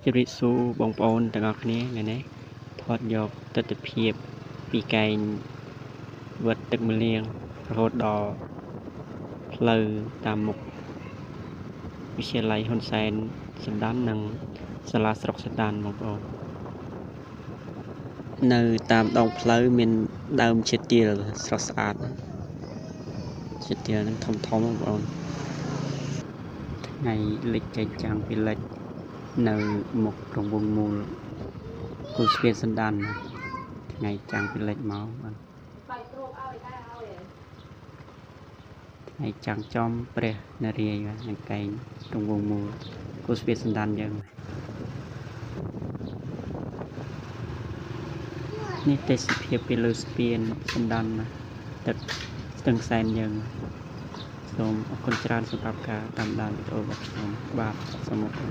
ជម្រាបសួរបងប្អូនទាំងអស់គ្នាថ្ងៃនេះថតយកទស្សនវិជ្ជាពីកែងវត្តទឹកម្លៀងរហូតដល់ផ្លូវតាមមុខវិទ្យាល័យហ៊ុនសែនសណ្ដាននិងសាលាស្រុកសណ្ដានបងប្អូននៅតាមដងផ្លូវមានដើមឈើទាលស្រស់ស្អាតឈើទាលនឹងធំបងប្អូនថ្ងៃលិចចែកចាំងពីលិចនៅមុខរង្វង់មូលគូស្ពានសណ្ដានថ្ងៃចាំងពីលិចមកបាទថ្ងៃចាំងចំព្រះនរាយណ៍នឹងកែងរង្វង់មូលគូស្ពានសណ្ដានយើងនេះទេសភាពពីលើស្ពានសណ្ដានទឹកស្ទឹងសែនយើងសូមអរគុណច្រើនសម្រាប់ការតាមដានវីដេអូរបស់ខ្ញុំបាទសូមអរគុណ